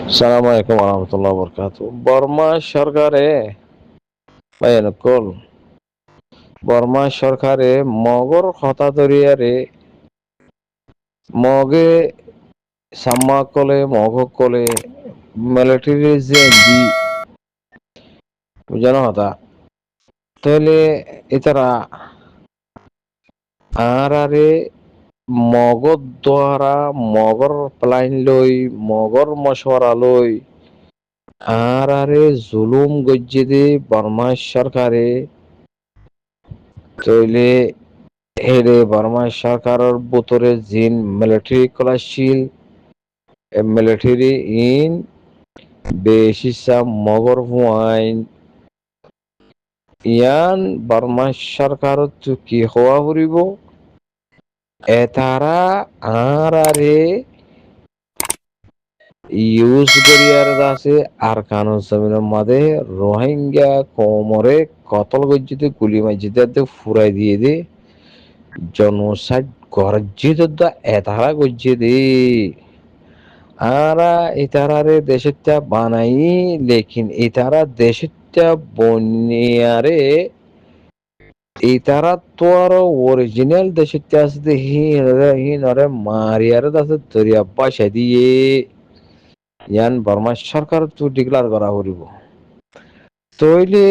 আসসালামু আলাইকুম রহমতুল্লাহ বরকাত। বর্মা সরকারে নকল বর্মা সরকারে মগর হতাদরিয়ারে মগে সাম্মা কলে মগ কলে মিলিটারি যে দি বুঝানো হতা তাহলে এতারা আরে মগর দ্বারা মগর প্লাইন লই মগর মশওয়ারা লই আরে জুলুম গজ্জে দে বর্মা সরকারে তইলে হেরে বর্মা সরকারের বুতরে জিন মিলিটারি কলাশিল মিলিটারি ইন বেশিসা মগর হুয়াইন ইয়ান বর্মা সরকার কি হওয়া ফুরিব এতারা আরে ইউজ করিয়ার দাসে আর কানুন জমিনের মাঝে রোহিঙ্গা কোমরে কতল গজ্জিতে গুলি মাজিতে ফুরাই দিয়ে দে জনসাইড গর্জিত এতারা গজ্জে দে আরা ইতারারে দেশেরটা বানাই লেকিন ইতারা দেশেরটা বনিয়ারে ইতারা তো আরো অরিজিনাল দেশেরটা আছে হিনরে মারিয়ারে আছে দরিয়া বাসা দিয়ে ইয়ান বর্মা সরকার তো ডিক্লার করা হরিব তইলে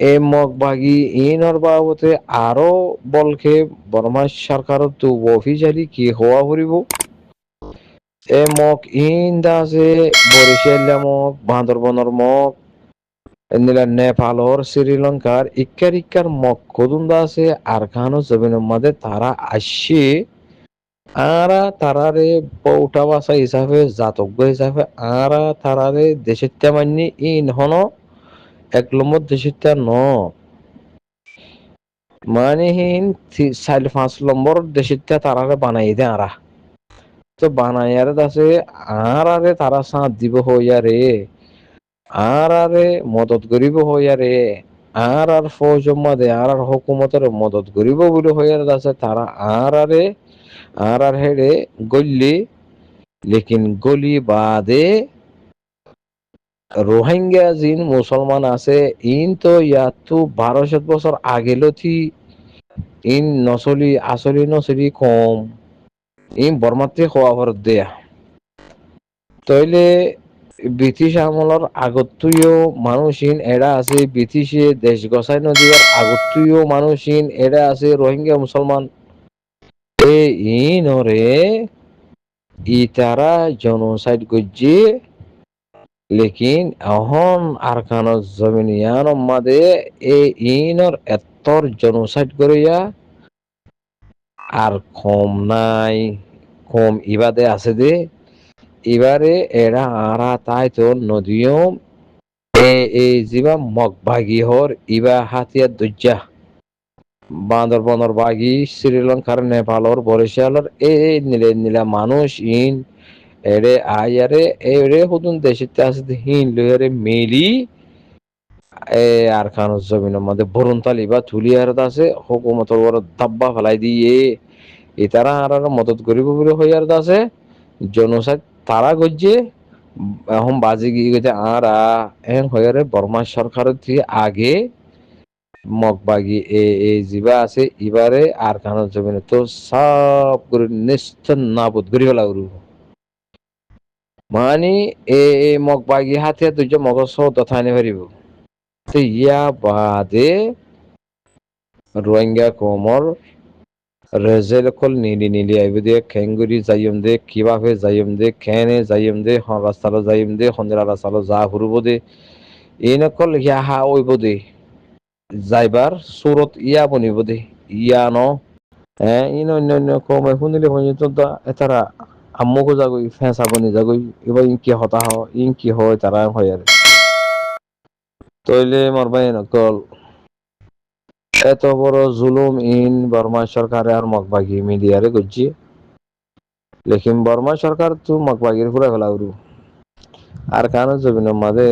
এ মগবাগি ইনর বাবতে আরো বলকে বর্মা সরকার তো অফিসিয়ালি কি হওয়া হরিব এ মগ ইন দাসে বরিশাল মগ বান্দরবনের মগ এনিলা নেপালর শ্রীলঙ্কার ইক্কার ইক্কার মগ কদুম দাসে আর খানো জমিনের মাঝে তারা আসছে আরা তারারে পৌটা বাসা হিসাবে জাতজ্ঞ হিসাবে আরা তারারে দেশের তেমান্নি ইন হন এক নম্বর দেশের ন মানে হিন 4-5 নম্বর দেশের তারারে বানাই দে আরা তো বানাইয়ারে দাসে আরে তারা সাথ দিব হইয়ারে আরে মদত করিব হইয়ারে আর ফৌজ মাদে আর হুকুমতের মদত করিব বলে হইয়ারে দাসে তারা আরে আর হেডে গল্লি লেকিন গলি বাদে রোহিঙ্গা জিন মুসলমান আছে ইন তো ইয়াতো 1200 বছর আগেলথি ইন নচলি আসলি নচলি কম ইন বর্মাতে খোয়া ভরত দেয়া তইলে ব্রিটিশ আমলের আগতুইও মানুষিন এরা আছে ব্রিটিশে দেশ গছাই নদীর আগতুইও মানুষিন এরা আছে রোহিঙ্গা মুসলমান এ ইনরে ইতারা জনসাইড গজ্জি লেকিন এখন আরকানত জমিনিয়ান মাদে এ ইনর এতর জনসাইড করিয়া আর কম নাই কম ইবাদে আছে দে এবারে এরা আরা তাই তো নদীও এই যিবা মগবাগি হর ইবা হাতিয়ার দুর্যা বান্দরবনের বাগি শ্রীলঙ্কার নেপালর বরিশালর নিলে নিলা মানুষ ইন এরে আয়ারে এরে হুদুন দেশিতে আছে হিন লয়ারে মেলি এ আর খান জমিনের মধ্যে বরুণ তালিবা তুলিয়ার আছে হুকুমতর বড় দাব্বা ফেলাই দিয়ে তারা আর মদত করিব বলে হইয়ার আছে জনসাইড তারা গজ্জে এখন বাজি গিয়ে গেছে আর এখন হইয়ারে বর্মা সরকারের থেকে আগে মগবাগি এ জিবা আছে এবারে আর খান জমিনে তো সব করে নিশ্চয় নাবুদ করি ফেলা মানে এ মগবাগি হাতে তুই মগ সৌদ থাইনে পারিব তো ইয়া বাদে রোহিঙ্গা কোমর রেজেল কল নীলি নীলি আইব দে খেঙ্গুরি যাইম দে কিভাবে যাইম দে খেনে যাইম দে হন রাস্তালো যাইম দে হন্দিরা রাস্তালো যা ফুরব দে ইনকল ইয়া হা ওইব দে যাইবার সুরত ইয়া বনিব দে ইয়া ন হ্যাঁ ইন অন্য অন্য কমে শুনিলে পর্যন্ত এতারা আম্মুকো যাগই ফেঁসা বনি যাগই এবার ইন কি হতা ইন কি হয় তারা হয় আর তইলে মরবাই নকল এত বড় জুলুম ইন বর্মা সরকারে আর মগবাগি মিডিয়ারে গজ্জি লেকিন বর্মা সরকার তো মগবাগির পুরা ফেলা উরু আর কানো জমিনের মাঝে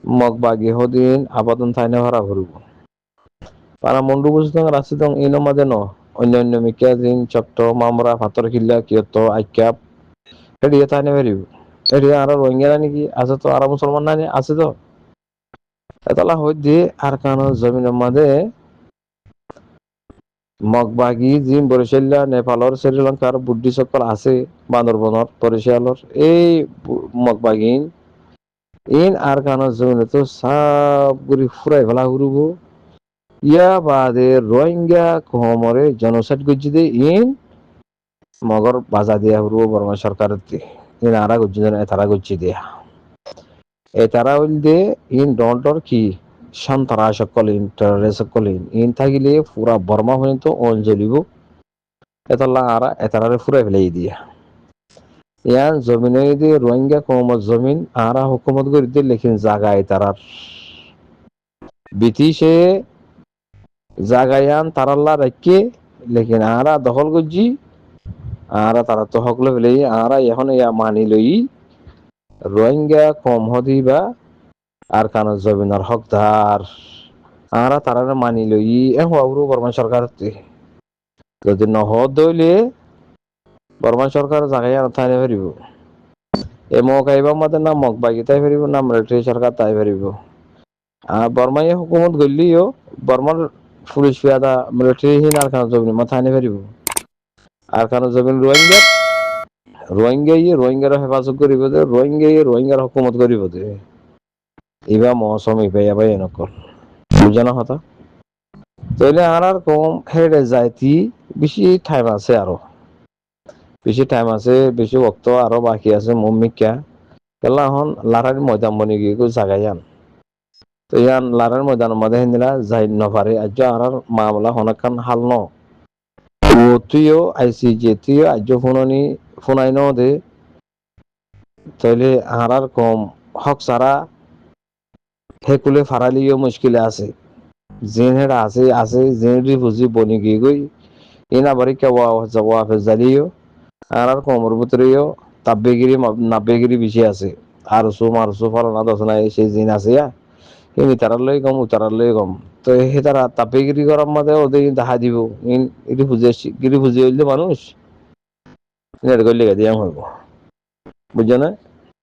মগবাগি হদিন আবাদন থাইনে ভরা ভরব পারা মন্ডু বুঝতং রাশিদং ইনো মাঝে ন অন্য অন্য মিকিয়া দিন চট্ট মামরা ফাতর খিল্লা কিয়ত আইক্যাপ হেডিয়ে থাইনে ভরিব এটি আর রোহিঙ্গা নাকি আছে তো আর মুসলমান নানি আছে তো এতলা হইতে আর কানো জমিনের মাঝে মগবাগি জিম বরিশাল্লা নেপালর শ্রীলঙ্কার বুদ্ধি সকল আছে বান্দরবনত বরিশালর এই মগবাগিন ইন আর কানো জমিনে তো সব গুলি ফুরাই ফেলা ঘুরব ইয়া বাদে রোহিঙ্গা কমরে জনসাইড করছি দে ইন মগর বাজা দিয়া ঘুরব বর্মা সরকারের ইন আরা করছি তারা করছি দিয়া এই তারা হইল দে ইন ডন্টর কি সন্ত্রাস সকল ইন টেররিস্ট সকল ইন থাকিলে পুরা বর্মা পর্যন্ত অঞ্জলিব এতলা আরা এতারারে ফুরাই ফেলাই দিয়া ইয়ান জমিনে দিয়ে রোহিঙ্গা কমত জমিন আরা হুকুমত করে দিয়ে লেখিন জাগায় তারার ব্রিটিশে জাগায়ান তারাল্লা রাখে লেকিন আরা দখল করছি আরা তারা তো হকলে ফেলে আরা এখন ইয়া মানি লই রোহিঙ্গা কম হদি বা আর কানো জমিনার হকদার আরা তারা মানি লই হওয়াবো বর্মা সরকার যদি নহদ দইলে বর্মা সরকার জাগায় থাই পারিব এ মকাইবা মাতে না মগ বাগি তাই পারিব না মিলিটারি সরকার তাই পারিব আর বর্মাই হুকুমত গলিও বর্মার পুলিশ পেয়াদা মিলিটারি হিন আর কানো জমিন মাথায় আনি পারিব আর কানো জমিন রোহিঙ্গার হেফাজত করিব দে রোহিঙ্গার হুকুমত করিব দে ইবা মৌসুম ইবাই নকল বুঝানো হতা তাইলে আর কম হেডে যাইতি বেশি টাইম আছে আরো বেশি টাইম আছে বেশি বক্ত আরো বাকি আছে মম্মিকা কেলা হন লারার ময়দান বনি গিয়ে জাগাইয়ান তো ইয়ান লারার ময়দান মধ্যে হিন্দিলা যাই নপারে আজ আর মামলা হনাকান হাল ন তুইও আইসি যে তুইও আজ ফোনাই ন দে তাইলে আর কম হক সারা হেকুলে ফারালিও মুশকিলে আছে জিন হেডা আছে জিন বুঝি বনি গিয়ে গই ইনা বাড়ি ওয়া ফেজালিও আর কমর ভিতরেও 90 ডিগ্রি বেশি আছে আর মারসু ফলানা দশ নাই সেই জিন আছে ইনি তারার লই কম উতারার লই কম তো সেই তারা 90 ডিগ্রি গরম মধ্যে ওদের দেখা দিব ইন এটি বুঝে হইলে মানুষ এটা করলে দিয়া হইব বুঝছো না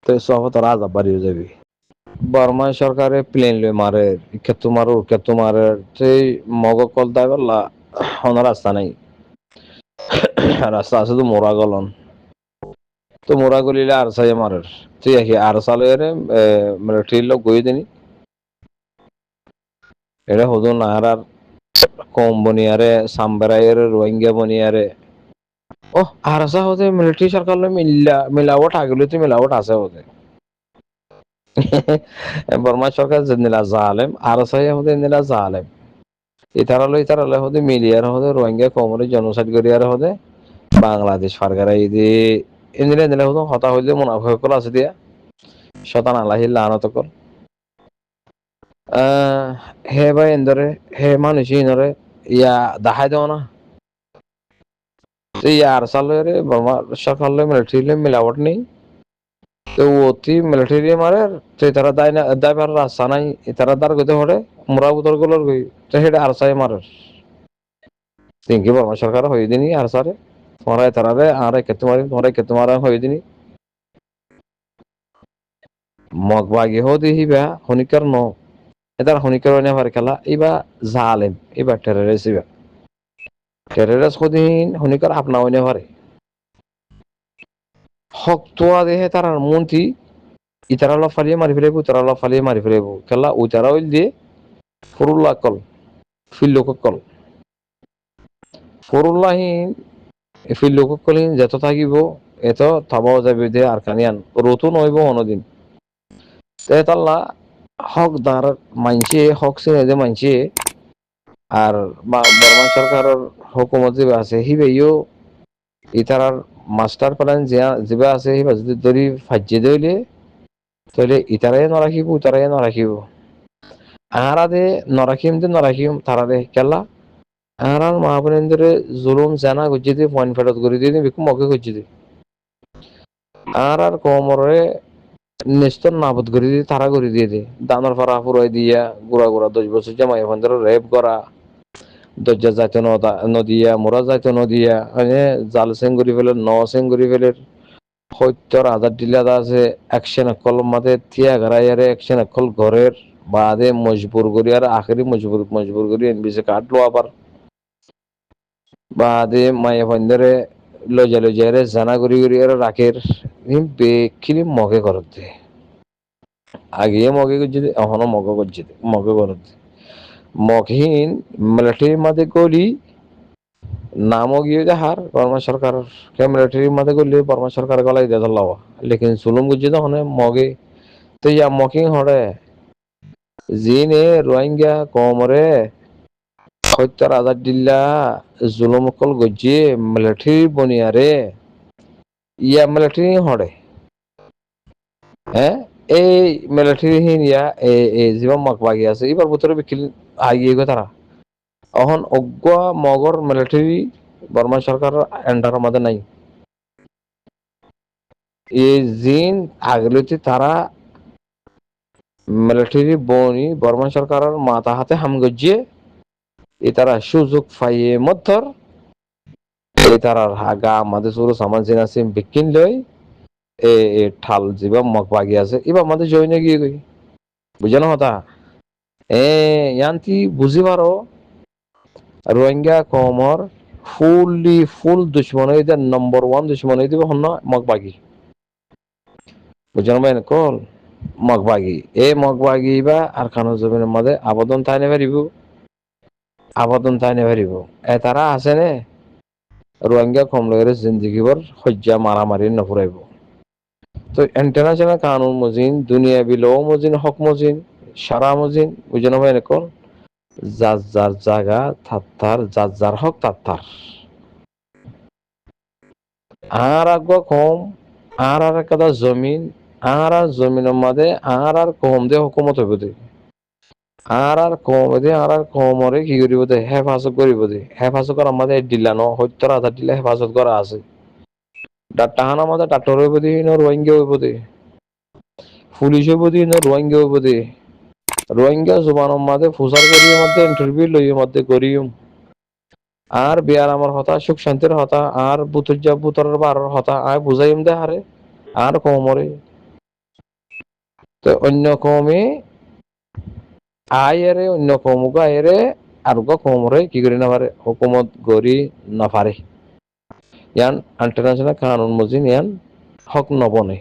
তো সব তারা আজাব বাড়িয়ে যাবি বর্মা সরকারে প্লেন লই মারে কেতু মারে সেই মগ কল দাই বললা রাস্তা নাই রাস্তা আছে তো মোরা গলন তো মোরা গলিলে আর সাই মারের ঠিক আছে আর সালে মিলিটারি লোক গই দিনি এটা হতো না আর কম বনিয়ারে সাম্বারাইয়ের রোহিঙ্গা বনিয়ারে ও আর আসা হতে মিলিটারি সরকার মিলাওট আগলে তো মিলাওট আছে হতে বর্মা সরকার নিলা জালেম আর সাই হতে নিলা জালেম ইতারালে হতে মিলিয়ার হতে রোহিঙ্গা কমরে জনসাইড করিয়ার হতে বাংলাদেশ সরকার এই ইন্দিরা হতো হতা হইলে মুনাফা কল আছে দিয়া শতান আল্লাহি লানত কল হে ভাই এন্দরে হে মানুষ ইনরে ইয়া দেখাই দেও না ইয়া আর সালে বর্মা সরকার মিলিটারি মিলাওয়াট নেই তো অতি মিলিটারি মারে তো তারা দায়বার রাস্তা নাই তারা দার গতে হরে মোরা বুতর গুলোর গই তো সেটা আর সাই মারে তিনকি বর্মা সরকার হয়ে দিনি আর সারে তোমরা তারারে আর কেতু মারি হয়ে দিনি মগবাগি হদি হিবা হনিকার ন এটার হনিকার অনে পারে খেলা ইবা জালেম ইবা টেররিস্ট হদিন হনিকার আপনা অনে পারে হক তোয়া দেহে তার মন্ত্রী ইতারা ফালিয়ে মারি ফেলাইব তারা ফালিয়ে মারি ফেলাইব খেলা উতারা হইল দিয়ে ফরুল্লাহ কল ফিল্লোক কল ফরুল্লাহীন ফিল্লোক কলিন যত থাকিব এত থাবাও যাবে দে আর কানিয়ান রতু নইব অনদিন তেতাল্লা হক দার মানছে হক সিনে যে মানছে আর বর্মা সরকারের হুকুমত যে আছে হিবেও ইতারার মাস্টার প্ল্যান যেবা আছে হিবা যদি ধরি ফাজিয়ে দিলে তাহলে ইতারাই নরাখিব আহারা দে নরাখিম তারা দে কেলা আহারার মহাবনেন্দ্রে জুলুম জানা গুজি দিয়ে পয়েন্ট ফেরত করে দিয়ে বিকু মকে গুজি দিয়ে আর কমরে নিস্তর নাবদ করে দিয়ে তারা করে দিয়ে দানোর ফারা ফুরাই দিয়া গুড়া 10 বছর জামাই বন্ধের রেপ করা দরজা যাইতে নদিয়া মোরা যাইতে নদিয়া জাল সেং করে ফেলে ন সেং করে ফেলে সত্যৰ আজাদ দিলাত আছে একশন অকল মাতে তিয়া গৰায়াৰে একশন অকল ঘরের বাদে মজবুর করি আর আখেরি মজবুর করি এনবিসি কার্ড লো আবার বাদে মায়ে বন্ধরে লজারে জানা করি আর রাখের বেখিনি মগে করতে আগে মগে করছে এখনো মগে করছে মগে করতে মগহীন মিলিটারির মাঝে গলি নামও গিয়ে হার বর্মা সরকার মিলিটারির মাঝে গলি বর্মা সরকার গলাই দিয়ে ধরলাম লেকিন সুলুম গুজি তখন মগে তো ইয়া মকিং হরে জিনে রোহিঙ্গা কমরে সত্যৰ আজাদ দিল্লা জুলুম অকল গজিয়ে মিলিটারির বনিয়ারে ইয়া মিলিটারি হরে হ্যাঁ এই মিলিটারি হিন ইয়া এই জীবন মকবাগি আছে এবার ভিতরে বিকিল আগিয়ে গো তারা এখন অজ্ঞ মগর মিলিটারি বর্মা সরকার এন্ডার মধ্যে নাই এই জিন আগলিতে তারা মিলিটারি বনি বর্মা সরকারের মাথা হাতে হাম গজিয়ে এ তারা সুযোগ পাইয়ে মধ্যর এই তারার হাগা আমাদের শুরু সামান সিনাসিম বিকিন লই এ ঠাল যিবা মকবাগি আছে এবার আমাদের জয়নে গিয়ে গই বুঝানো হতা ইয়ান্তি বুঝি পারো রোহিঙ্গা কমর ফুল দুশ্মন হইতে নম্বর 1 দুশ্মন হইতে হন মকবাগি বুঝানো বাইন কল মগবাগি এই মগবাগি বা আর খানো জমিনের মধ্যে আবেদন থাইনে পারিব আবেদন থাইনে পারিব এ তারা আছে নে রোহিঙ্গা কম লগের জিন্দগিবর হজ্জা মারামারি নফুরাইব তো ইন্টারন্যাশনাল কানুন মজিন দুনিয়া বিলো মজিন হক মজিন সারা মজিন বুঝানো বাইন কল যার যার জায়গা থাত্তার যার যার হক তাত্তার আর আগুয়া কম আর একটা জমিন আর জমিনের মধ্যে আর কম দিয়ে হুকুমত হইব দে আর কম দে আর কমরে কি করিব দে হেফাজত করিব দে হেফাজত করা আমাদের দিলানো সত্যর আধার দিলে হেফাজত করা আছে ডাটাহান আমাদের ডাক্তার হইব দে রোহিঙ্গা হইব দে পুলিশ হইব দে রোহিঙ্গা হইব দে রোহিঙ্গা জুবানের মধ্যে ফুসার করিয়ে মধ্যে ইন্টারভিউ লইয়ে মধ্যে করিম আর বিয়ার আমার হতা সুখ শান্তির হতা আর বুতরের বারর হতা আয় বুঝাইম দে হারে আর কমরে তো অন্য কমে আয়েরে অন্য কমুক আয়েরে আর কমরে কি করি না পারে হুকুমত গড়ি না পারে ইয়ান ইন্টারন্যাশনাল কানুন মজিন ইয়ান হক নবনে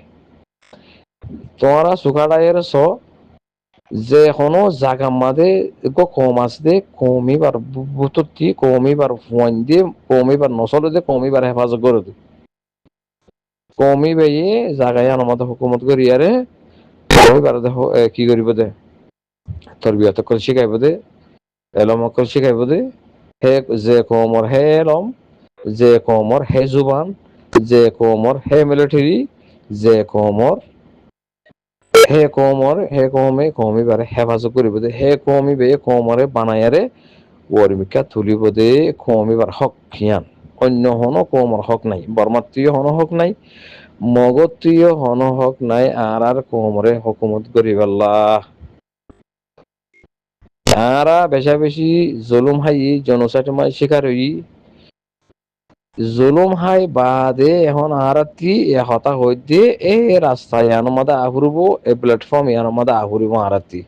তোমরা সুখাড়াইয়ের স যে কোনো জায়গা মাঝে কম আছে কমিবার বুততি কমিবার ফুয়ান দিয়ে কমিবার নসল দিয়ে কমিবার হেফাজত করে দে কমি বেয়ে জায়গায় আমাদের হুকুমত করি আরে কমিবার কি করিব দে তোর বিয়ত করে শিখাইব দে এলম অকল শিখাইব দে হে যে কমর হে এলম যে কমর হে জুবান যে কমর হে মিলিটারি যে কমর হে কমে কমিবারে হেফাজত করিব দে হে কমিবে কমরে বানায়ারে ওরমিকা তুলিব দে কমিবার হক খিয়ান অন্য হন কমর হক নাই বর্মাত্রীয় হন হক নাই মগত্রীয় হন হক নাই আর কমরে হুকুমত করিবাল্লাহ তারা বেশা বেশি জুলুম হাই জনসাইড মাই শিকার হই জুলুম হাই বাদে এখন আরাতি হতা হই দিয়ে এ রাস্তা ইয়ার মধ্যে আহুরব এ প্ল্যাটফর্ম ইয়ার মধ্যে আহুরিব আরাতি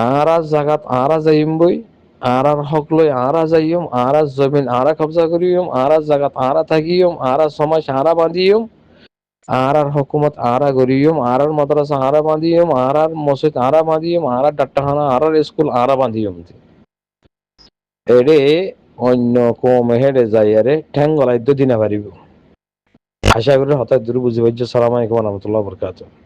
আর জাগাত আর যাইম বই আর হক লই আর যাইম আর জমিন আর কবজা করিম আর জাগাত আর থাকিম আর সমাজ আর বাঁধিম আর হুকুমত আর গরিয়ম আর মাদ্রাসা আর বাঁধিম আর মসজিদ আর বাঁধিম আর ডাক্তারখানা আর স্কুল আর বাঁধিম এড়ে অন্য কম হেডে যাইয়ারে ঠ্যাং গলাই দিনা পারিব আশা করি হঠাৎ দূর বুঝি পাইছে। সালাম আলাইকুম ওয়া রাহমাতুল্লাহি ওয়া বারাকাতুহু।